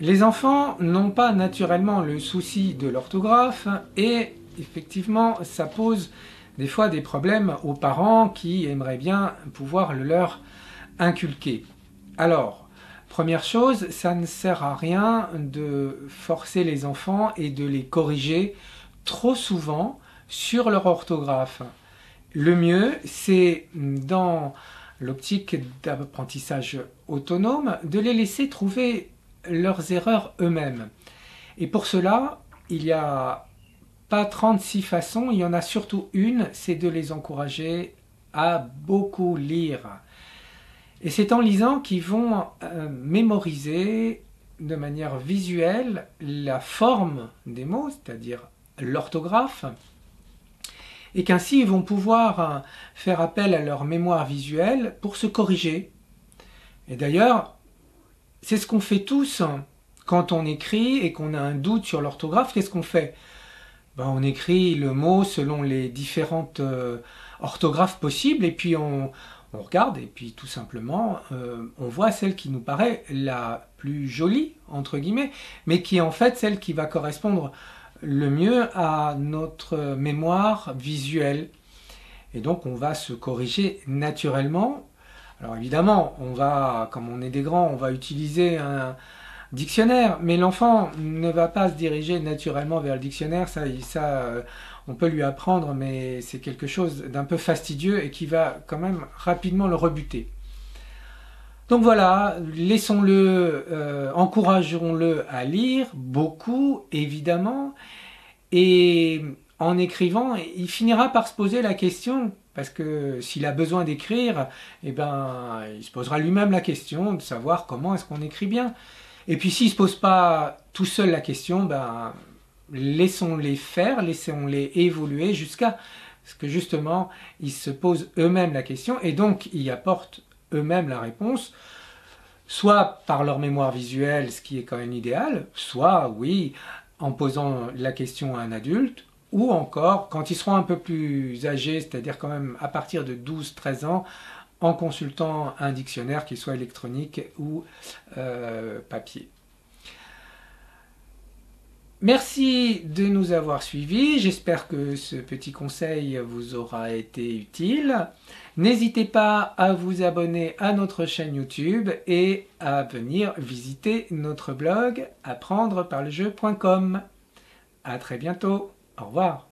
Les enfants n'ont pas naturellement le souci de l'orthographe et effectivement ça pose des fois des problèmes aux parents qui aimeraient bien pouvoir le leur inculquer. Alors, première chose, ça ne sert à rien de forcer les enfants et de les corriger trop souvent sur leur orthographe. Le mieux, c'est dans l'optique d'apprentissage autonome de les laisser trouver leurs erreurs eux-mêmes. Et pour cela, il n'y a pas 36 façons, il y en a surtout une, c'est de les encourager à beaucoup lire. Et c'est en lisant qu'ils vont mémoriser de manière visuelle la forme des mots, c'est-à-dire l'orthographe, et qu'ainsi ils vont pouvoir faire appel à leur mémoire visuelle pour se corriger. Et d'ailleurs, c'est ce qu'on fait tous quand on écrit et qu'on a un doute sur l'orthographe. Qu'est-ce qu'on fait? On écrit le mot selon les différentes orthographes possibles et puis on regarde et puis tout simplement on voit celle qui nous paraît la plus jolie entre guillemets, mais qui est en fait celle qui va correspondre le mieux à notre mémoire visuelle. Et donc on va se corriger naturellement. Alors évidemment, on va, comme on est des grands, on va utiliser un dictionnaire, mais l'enfant ne va pas se diriger naturellement vers le dictionnaire, on peut lui apprendre, mais c'est quelque chose d'un peu fastidieux et qui va quand même rapidement le rebuter. Donc voilà, laissons-le, encourageons-le à lire, beaucoup évidemment, et en écrivant, il finira par se poser la question, parce que s'il a besoin d'écrire, il se posera lui-même la question de savoir comment est-ce qu'on écrit bien. Et puis s'il ne se pose pas tout seul la question, laissons-les faire, laissons-les évoluer jusqu'à ce que justement ils se posent eux-mêmes la question et donc y apportent eux-mêmes la réponse, soit par leur mémoire visuelle, ce qui est quand même idéal, soit, oui, en posant la question à un adulte, ou encore, quand ils seront un peu plus âgés, c'est-à-dire quand même à partir de 12-13 ans, en consultant un dictionnaire, qu'il soit électronique ou papier. Merci de nous avoir suivis, j'espère que ce petit conseil vous aura été utile. N'hésitez pas à vous abonner à notre chaîne YouTube et à venir visiter notre blog apprendreparlejeu.com. À très bientôt, au revoir.